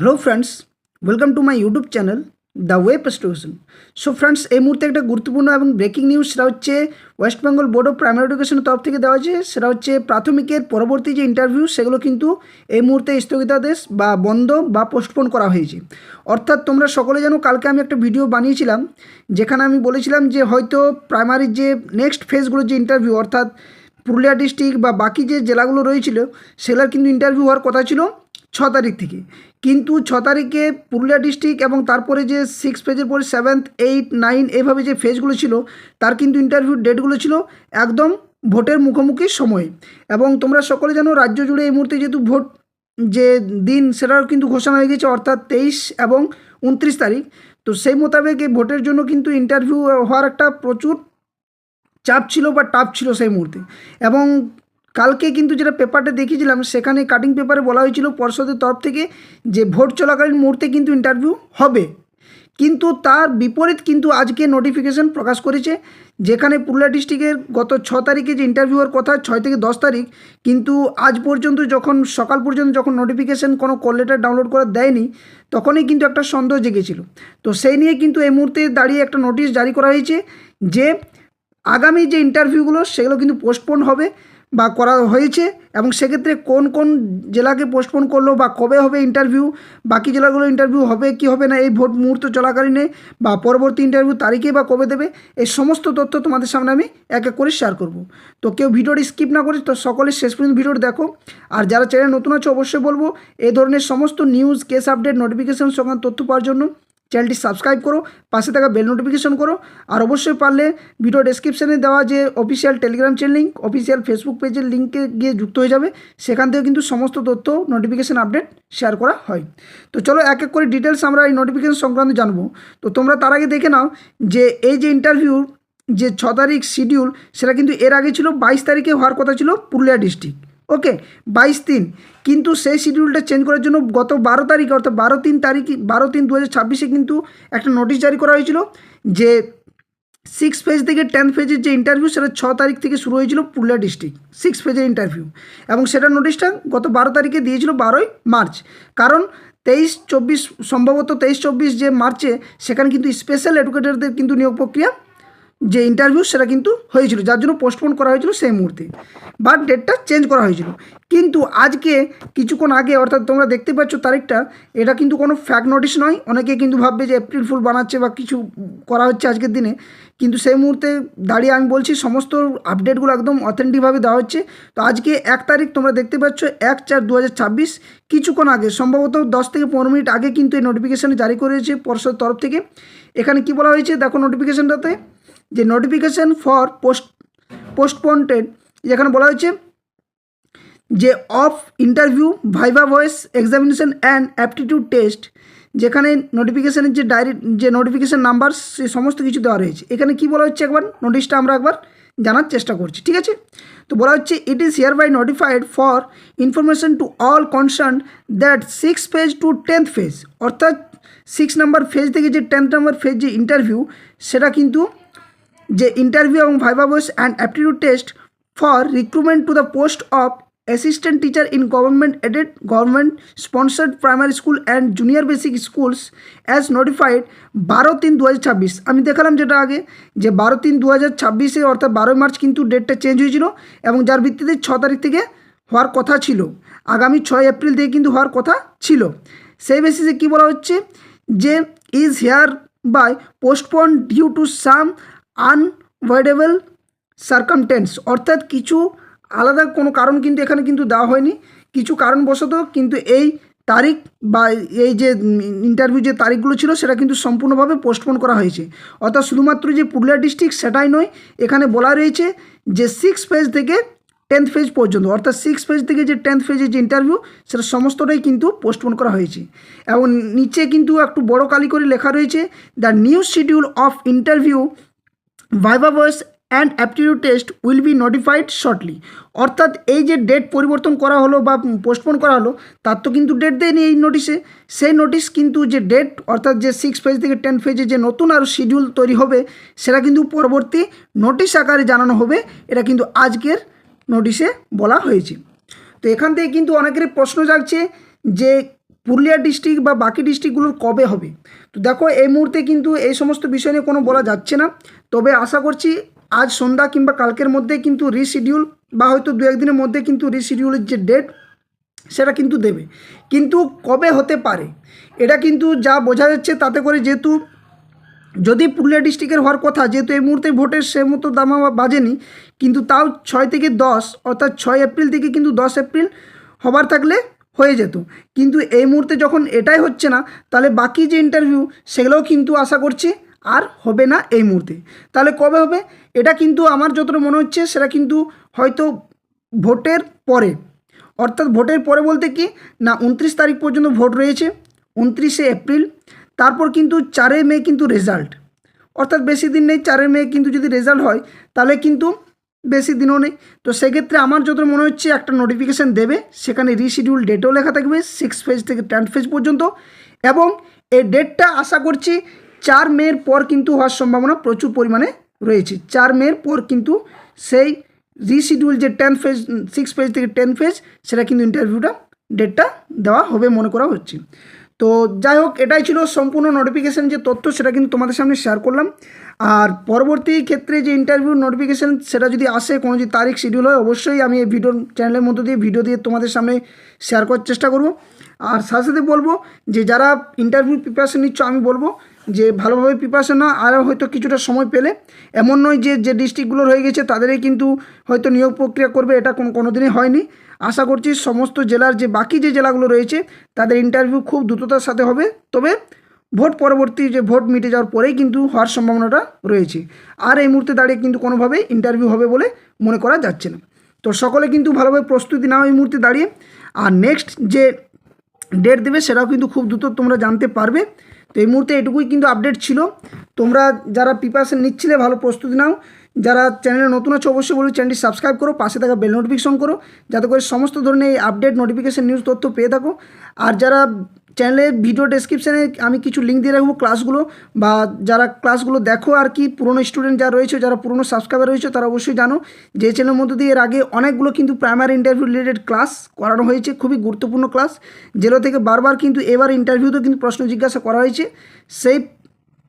Hello friends, welcome to my YouTube channel the web station. So friends, এই মুহূর্তে একটা গুরুত্বপূর্ণ এবং ব্রেকিং নিউজ, সেটা হচ্ছে West Bengal board of primary এডুকেশনের তরফ থেকে দেওয়া হয়েছে। সেটা হচ্ছে প্রাথমিকের পরবর্তী যে ইন্টারভিউ, সেগুলো কিন্তু এই মুহূর্তে স্থগিতাদেশ বা বন্ধ বা পোস্টপোন করা হয়েছে। অর্থাৎ তোমরা সকলে জানো, কালকে আমি একটা ভিডিও বানিয়েছিলাম যেখানে আমি বলেছিলাম যে হয়তো প্রাইমারির যে নেক্সট ফেজগুলোর যে ইন্টারভিউ, অর্থাৎ পুরুলিয়া ডিস্ট্রিক্ট বা বাকি যে জেলাগুলো রয়েছিল, সেগুলোর কিন্তু ইন্টারভিউ হওয়ার কথা ছিল 6 তারিখ থেকে। কিন্তু 6 তারিখে পুরুলিয়া ডিস্ট্রিক্ট এবং তারপরে যে 6 ফেজের পরে 7, 8, 9 এইভাবে যে ফেজগুলো ছিল, তার কিন্তু ইন্টারভিউ ডেটগুলো ছিল একদম ভোটের মুখোমুখি সময়ে। এবং তোমরা সকলে জানো, রাজ্য জুড়ে এই মুহূর্তে যেহেতু ভোট যে দিন, সেটাও কিন্তু ঘোষণা হয়ে গেছে, অর্থাৎ 23 এবং 29 তারিখ। তো সেই মোতাবেক এই ভোটের জন্য কিন্তু ইন্টারভিউ হওয়ার একটা প্রচুর চাপ ছিল বা টাফ ছিল সেই মুহূর্তে। এবং কালকে কিন্তু যেটা পেপারটা দেখিয়েছিলাম, সেখানে কাটিং পেপারে বলা হয়েছিল পর্ষদের তরফ থেকে যে ভোট চলাকালীন মুহূর্তে কিন্তু ইন্টারভিউ হবে। কিন্তু তার বিপরীত কিন্তু আজকে নোটিফিকেশন প্রকাশ করেছে, যেখানে পুরুলিয়া ডিস্ট্রিক্টের গত 6 তারিখে যে ইন্টারভিউয়ের কথা, 6 থেকে 10 তারিখ, কিন্তু আজ পর্যন্ত যখন সকাল পর্যন্ত যখন নোটিফিকেশন কোনো কল লেটার ডাউনলোড করে দেয়নি, তখনই কিন্তু একটা সন্দেহ জেগেছিল। তো সেই নিয়ে কিন্তু এই মুহূর্তে দাঁড়িয়ে একটা নোটিশ জারি করা হয়েছে যে আগামী যে ইন্টারভিউগুলো, সেগুলো কিন্তু পোস্টপোন হবে বা করা হয়েছে। এবং সেক্ষেত্রে কোন কোন জেলাকে পোস্টপোন করলো বা কবে হবে ইন্টারভিউ, বাকি জেলাগুলো ইন্টারভিউ হবে কি হবে না এই ভোট মুহূর্ত চলাকালীনে, বা পরবর্তী ইন্টারভিউ তারিখে বা কবে দেবে, এই সমস্ত তথ্য তোমাদের সামনে আমি এক এক করে শেয়ার করব। তো কেউ ভিডিওটি স্কিপ না করে তো সকলে শেষ পর্যন্ত ভিডিওটি দেখো। আর যারা চ্যানেল নতুন আছে, অবশ্যই বলবো এই ধরনের সমস্ত নিউজ, কেস আপডেট, নোটিফিকেশন সংক্রান্ত তথ্য পাওয়ার জন্য চ্যানেলটি সাবস্ক্রাইব করো, পাশে থাকা বেল নোটিফিকেশন করো। আর অবশ্যই পারলে ভিডিও ডেসক্রিপশানে দেওয়া যে official Telegram channel link, official Facebook পেজের লিঙ্কে গিয়ে যুক্ত হয়ে যাবে। সেখান থেকে কিন্তু সমস্ত তথ্য, নোটিফিকেশান আপডেট শেয়ার করা হয়। তো চলো এক এক করে ডিটেলস আমরা এই নোটিফিকেশান সংক্রান্ত জানবো। তো তোমরা তার আগে দেখে নাও যে এই যে ইন্টারভিউ যে 6 তারিখ শিডিউল, সেটা কিন্তু এর আগে ছিল 22 তারিখে হওয়ার কথা ছিল পুরুলিয়া ডিস্ট্রিক্ট। ওকে, 22/3, কিন্তু সেই শিডিউলটা চেঞ্জ করার জন্য গত 12 তারিখে, অর্থাৎ 12/3/2026 কিন্তু একটা নোটিশ জারি করা হয়েছিল যে 6 ফেজ থেকে 10 ফেজের যে ইন্টারভিউ, সেটা 6 তারিখ থেকে শুরু হয়েছিল পুরুলিয়া ডিস্ট্রিক্ট 6 ফেজের ইন্টারভিউ। এবং সেটার নোটিশটা গত 12 তারিখে দিয়েছিল 12ই মার্চ। কারণ 23-24, সম্ভবত 23-24 যে মার্চে, সেখানে কিন্তু স্পেশাল এডুকেটরদের কিন্তু নিয়োগ প্রক্রিয়া যে ইন্টারভিউ, সেটা কিন্তু হয়েছিল, যার জন্য পোস্টপোন করা হয়েছিল সেই মুহূর্তে, বাট ডেটটা চেঞ্জ করা হয়েছিল। কিন্তু আজকে কিছুক্ষণ আগে, অর্থাৎ তোমরা দেখতে পাচ্ছ তারিখটা, এটা কিন্তু কোনো ফ্যাক্ট নোটিশ নয়। অনেকে কিন্তু ভাববে যে এপ্রিল ফুল বানাচ্ছে বা কিছু করা হচ্ছে আজকের দিনে, কিন্তু সেই মুহূর্তে দাঁড়িয়ে আমি বলছি সমস্ত আপডেটগুলো একদম অথেন্টিকভাবে দেওয়া হচ্ছে। তো আজকে 1 তারিখ, তোমরা দেখতে পাচ্ছ 1/4/2026, কিছুক্ষণ আগে, সম্ভবত 10 থেকে 15 মিনিট আগে কিন্তু এই নোটিফিকেশান জারি করেছে পর্ষদের তরফ থেকে। এখানে কি বলা হয়েছে দেখো নোটিফিকেশানটাতে, যে নোটিফিকেশান ফর পোস্টপন্টেড, যেখানে বলা হয়েছে যে of interview, viva voice examination and aptitude test, যেখানে নোটিফিকেশানের যে যে নোটিফিকেশান নাম্বার, সে সমস্ত কিছু দেওয়া রয়েছে। এখানে কি বলা হচ্ছে, একবার নোটিশটা আমরা একবার জানার চেষ্টা করছি, ঠিক আছে? তো বলা হচ্ছে, it is hereby notified for information to all concern that 6 phase to 10th phase, অর্থাৎ 6 নম্বর ফেজ থেকে যে 10th নম্বর ফেজ যে ইন্টারভিউ, সেটা কিন্তু যে ইন্টারভিউ এবং viva voce and aptitude test for recruitment to the post of assistant teacher in government aided, government sponsored primary school and junior basic schools as notified 12/3/2026। আমি দেখালাম যেটা আগে, যে 12/3/2026, অর্থাৎ 12ই মার্চ কিন্তু ডেটটা চেঞ্জ হয়েছিল, এবং যার ভিত্তিতে 6 তারিখ থেকে হওয়ার কথা ছিল, আগামী 6 এপ্রিল থেকে কিন্তু হওয়ার কথা ছিল। সেই বেসিসে কী বলা হচ্ছে, যে is here by postpone due to some unavoidable circumstance, অর্থাৎ কিছু আলাদা কোনো কারণ কিন্তু এখানে কিন্তু দেওয়া হয়নি, কিছু কারণবশত কিন্তু এই তারিখ বা এই যে ইন্টারভিউ যে তারিখগুলো ছিল, সেটা কিন্তু সম্পূর্ণভাবে পোস্টপোন করা হয়েছে। অর্থাৎ শুধুমাত্র যে পুরুলিয়া ডিস্ট্রিক্ট সেটাই নয়, এখানে বলা রয়েছে যে 6 ফেজ থেকে 10th ফেজ পর্যন্ত, অর্থাৎ 6 ফেজ থেকে যে 10th ফেজের যে ইন্টারভিউ, সেটা সমস্তটাই কিন্তু পোস্টপোন করা হয়েছে। এবং নিচে কিন্তু একটু বড় কালি করে লেখা রয়েছে, the new schedule of interview, viva voce and aptitude test will be notified shortly. অর্থাৎ এই যে ডেট পরিবর্তন করা হলো বা পোস্টপোন করা হলো, তার তো কিন্তু ডেট দেয়নি এই নোটিশে। সেই নোটিশ কিন্তু যে ডেট, অর্থাৎ যে 6 ফেজ থেকে 10 ফেজে যে নতুন আরও শিডিউল তৈরি হবে, সেটা কিন্তু পরবর্তী নোটিশ আকারে জানানো হবে। এটা কিন্তু আজকের নোটিশে বলা হয়েছে। তো এখান থেকে কিন্তু অনেকেরই প্রশ্ন জাগছে যে পুরুলিয়া ডিস্ট্রিক্ট বা বাকি ডিস্ট্রিক্টগুলোর কবে হবে। তো দেখো এই মুহূর্তে কিন্তু এই সমস্ত বিষয় নিয়ে কোনো বলা যাচ্ছে না, তবে আশা করছি আজ সন্ধ্যা কিংবা কালকের মধ্যে কিন্তু রিশিডিউল বা হয়তো 2-1 দিনের মধ্যে কিন্তু রিশিডিউলের যে ডেট সেটা কিন্তু দেবে, কিন্তু কবে হতে পারে এটা কিন্তু যা বোঝা যাচ্ছে তাতে করে, যেহেতু যদি পুরুলিয়া ডিস্ট্রিক্টের হওয়ার কথা, যেহেতু এই মুহূর্তে ভোটের সে মতো দামা বাজেনি, কিন্তু তাও 6 থেকে 10 অর্থাৎ 6 এপ্রিল থেকে কিন্তু 10 এপ্রিল হবার থাকলে হয়ে যেত, কিন্তু এই মুহূর্তে যখন এটাই হচ্ছে না, তাহলে বাকি যে ইন্টারভিউ সেগুলোও কিন্তু আশা করছি আর হবে না এই মুহূর্তে। তাহলে কবে হবে এটা কিন্তু আমার যতটা মনে হচ্ছে সেটা কিন্তু হয়তো ভোটের পরে, অর্থাৎ ভোটের পরে বলতে কি না 29 তারিখ পর্যন্ত ভোট রয়েছে, 29শে এপ্রিল, তারপর কিন্তু 4 মে কিন্তু রেজাল্ট, অর্থাৎ বেশি দিন নেই, 4 মে কিন্তু যদি রেজাল্ট হয় তাহলে কিন্তু বেশি দিনও নেই। তো সেক্ষেত্রে আমার যত মনে হচ্ছে একটা নোটিফিকেশান দেবে, সেখানে রিশিডিউল ডেটও লেখা থাকবে 6 ফেজ থেকে 10 ফেজ পর্যন্ত, এবং এই ডেটটা আশা করছি 4 মের পর কিন্তু হওয়ার সম্ভাবনা প্রচুর পরিমাণে রয়েছে। 4 মের পর কিন্তু সেই রিশিডিউল যে 10 ফেজ 6 ফেজ থেকে 10 ফেজ সেটা কিন্তু ইন্টারভিউটা ডেটটা দেওয়া হবে মনে করা হচ্ছে। তো যাই হোক, এটাই ছিল সম্পূর্ণ নোটিফিকেশান যে তথ্য সেটা কিন্তু তোমাদের সামনে শেয়ার করলাম। আর পরবর্তী ক্ষেত্রে যে ইন্টারভিউ নোটিফিকেশান সেটা যদি আসে, কোনো যদি তারিখ শিডিউল হয়, অবশ্যই আমি এই ভিডিওর চ্যানেলের মধ্য দিয়ে ভিডিও দিয়ে তোমাদের সামনে শেয়ার করার চেষ্টা করব। আর সাথে সাথে বলবো যে যারা ইন্টারভিউ প্রিপারেশান নিচ্ছ, আমি বলবো যে ভালোভাবে প্রিপারেশান না, আর হয়তো কিছুটা সময় পেলে, এমন নয় যে যে ডিস্ট্রিক্টগুলো হয়ে গেছে তাদেরই কিন্তু হয়তো নিয়োগ প্রক্রিয়া করবে, এটা কোনো দিনই হয়নি। আশা করছি সমস্ত জেলার যে বাকি যে জেলাগুলো রয়েছে তাদের ইন্টারভিউ খুব দ্রুততার সাথে হবে, তবে ভোট পরবর্তী যে ভোট মিটে যাওয়ার পরেই কিন্তু হওয়ার সম্ভাবনাটা রয়েছে। আর এই মুহূর্তে দাঁড়িয়ে কিন্তু কোনোভাবেই ইন্টারভিউ হবে বলে মনে করা যাচ্ছে না। তো সকলে কিন্তু ভালোভাবে প্রস্তুতি নাও এই মুহূর্তে দাঁড়িয়ে, আর নেক্সট যে ডেট দেবে সেটাও কিন্তু খুব দ্রুত তোমরা জানতে পারবে। তো এই মুহূর্তে এটুকুই কিন্তু আপডেট ছিল। তোমরা যারা প্রিপারেশন নিচ্ছিলে ভালো প্রস্তুতি নাও, যারা চ্যানেলে নতুন আছে অবশ্যই বলবো চ্যানেলটি সাবস্ক্রাইব করো, পাশে থাকা বেল নোটিফিকেশন করো, যাতে করে সমস্ত ধরনের এই আপডেট নোটিফিকেশন নিউজ তথ্য পেয়ে থাকো। আর যারা চ্যানেলের ভিডিও ডেসক্রিপশানে আমি কিছু লিঙ্ক দিয়ে রাখবো ক্লাসগুলো, বা যারা ক্লাসগুলো দেখো আর কি পুরনো স্টুডেন্ট যারা রয়েছে, যারা পুরনো সাবস্ক্রাইবার রয়েছে, তারা অবশ্যই জানো যে চ্যানেলের মধ্যে দিয়ে এর আগে অনেকগুলো কিন্তু প্রাইমারি ইন্টারভিউ রিলেটেড ক্লাস করানো হয়েছে, খুবই গুরুত্বপূর্ণ ক্লাস, যেগুলো থেকে বারবার কিন্তু এবার ইন্টারভিউতেও কিন্তু প্রশ্ন জিজ্ঞাসা করা হয়েছে। সেই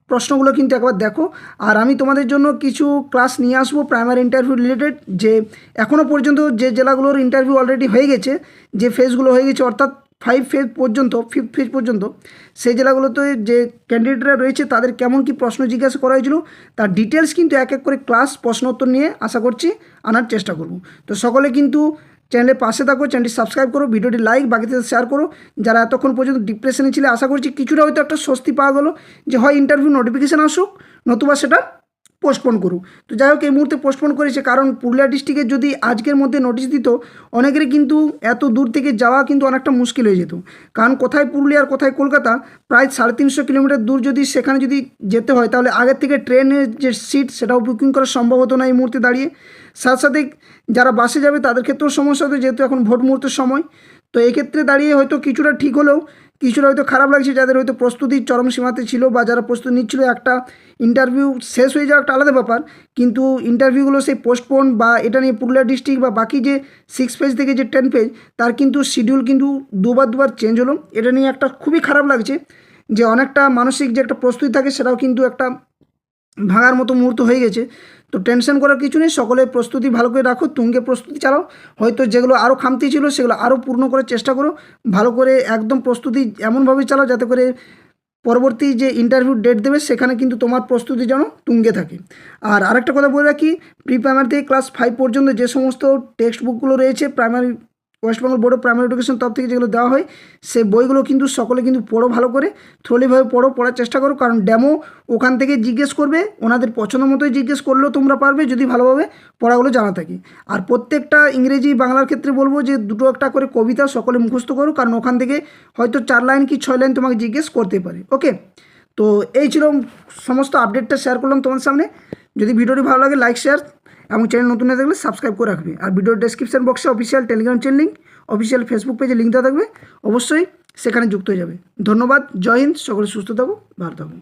প্রশ্নগুলো কিন্তু একবার দেখো। আর আমি তোমাদের জন্য কিছু ক্লাস নিয়ে আসবো প্রাইমারি ইন্টারভিউ রিলেটেড, যে এখনও পর্যন্ত যে জেলাগুলোর ইন্টারভিউ অলরেডি হয়ে গেছে, যে ফেজগুলো হয়ে গেছে, অর্থাৎ 5 ফেজ পর্যন্ত 5th ফেজ পর্যন্ত, সেই জেলাগুলোতে যে ক্যান্ডিডেটরা রয়েছে তাদের কেমন কি প্রশ্ন জিজ্ঞাসা করা হয়েছিল তার ডিটেলস কিন্তু এক এক করে ক্লাস প্রশ্ন উত্তর নিয়ে আশা করছি আনার চেষ্টা করব। তো সকলে কিন্তু চ্যানেলের পাশে থাকো, চ্যানেলটি সাবস্ক্রাইব করো, ভিডিওটি লাইক বাকিদের শেয়ার করো। যারা এতক্ষণ পর্যন্ত ডিপ্রেশনে ছিল, আশা করছি কিছুটা হয়তো একটা স্বস্তি পাওয়া গেলো, যে হয় ইন্টারভিউ নোটিফিকেশান আসুক, নতুবা সেটা পোস্টপোন করুক। তো যাই হোক, এই মুহূর্তে পোস্টপোন করেছে, কারণ পুরুলিয়া ডিস্ট্রিক্টের যদি আজকের মধ্যে নোটিশ দিত, অনেকেরই কিন্তু এত দূর থেকে যাওয়া কিন্তু অনেকটা মুশকিল হয়ে যেত, কারণ কোথায় পুরুলিয়া আর কোথায় কলকাতা, প্রায় 350 কিলোমিটার দূর, যদি সেখানে যদি যেতে হয় তাহলে আগের থেকে ট্রেনের যে সিট সেটাও বুকিং করা সম্ভব হতো না এই মুহূর্তে দাঁড়িয়ে। সাথে সাথে যারা বাসে যাবে তাদের ক্ষেত্রেও সমস্যা হতো, যেহেতু এখন ভোট মুহূর্তের সময়। তো এক্ষেত্রে দাঁড়িয়ে হয়তো কিছুটা ঠিক হলেও কিছুটা হয়তো খারাপ লাগছে, যাদের হয়তো প্রস্তুতির চরম সীমাতে ছিল বা যারা প্রস্তুতি নিচ্ছিল। একটা ইন্টারভিউ শেষ হয়ে যাওয়া একটা আলাদা ব্যাপার, কিন্তু ইন্টারভিউগুলো সেই পোস্টপোন বা এটা নিয়ে পুরুলিয়া ডিস্ট্রিক্ট বা বাকি যে 6 ফেজ থেকে যে 10 ফেজ তার কিন্তু শিডিউল কিন্তু দুবার চেঞ্জ হলো। এটা নিয়ে একটা খুবই খারাপ লাগছে, যে অনেকটা মানসিক যে একটা প্রস্তুতি থাকে সেটাও কিন্তু একটা ভাঙার মতো মুহূর্ত হয়ে গেছে। তো টেনশন করার কিছু নেই, সকলে প্রস্তুতি ভালো করে রাখো, তুঙ্গে প্রস্তুতি চালাও। হয়তো যেগুলো আরও খামতি ছিল সেগুলো আরও পূর্ণ করার চেষ্টা করো, ভালো করে একদম প্রস্তুতি এমনভাবে চালাও যাতে করে পরবর্তী যে ইন্টারভিউ ডেট দেবে সেখানে কিন্তু তোমার প্রস্তুতি যেন তুঙ্গে থাকে। আর আরেকটা কথা বলে রাখি, প্রি প্রাইমারি থেকে ক্লাস 5 পর্যন্ত যে সমস্ত টেক্সট বুকগুলো রয়েছে primary West Bengal board of primary education তরফ থেকে যেগুলো দেওয়া হয়, সেই বইগুলো কিন্তু সকলে কিন্তু পড়ো, ভালো করে থ্রোলিভাবে পড়ার চেষ্টা করো, কারণ ডেমো ওখান থেকে জিজ্ঞেস করবে, ওনাদের পছন্দ মতোই জিজ্ঞেস করলেও তোমরা পারবে যদি ভালোভাবে পড়াগুলো জানা থাকে। আর প্রত্যেকটা ইংরেজি বাংলার ক্ষেত্রে বলবো যে 2-1 করে কবিতা সকলে মুখস্থ করো, কারণ ওখান থেকে হয়তো 4 লাইন কি 6 লাইন তোমাকে জিজ্ঞেস করতে পারে। ওকে, তো এই ছিল সমস্ত আপডেটটা শেয়ার করলাম তোমার সামনে। যদি ভিডিওটি ভালো লাগে লাইক শেয়ার এবং চ্যানেল নতুন হয়ে থাকলে সাবস্ক্রাইব করে রাখবে। আর ভিডিওর ডেসক্রিপশন বক্সে official Telegram channel link, official Facebook পেজে লিঙ্ক দেওয়া থাকবে, অবশ্যই সেখানে যুক্ত হয়ে যাবে। ধন্যবাদ, জয় হিন্দ, সকলে সুস্থ থাকো, ভালো থাকো।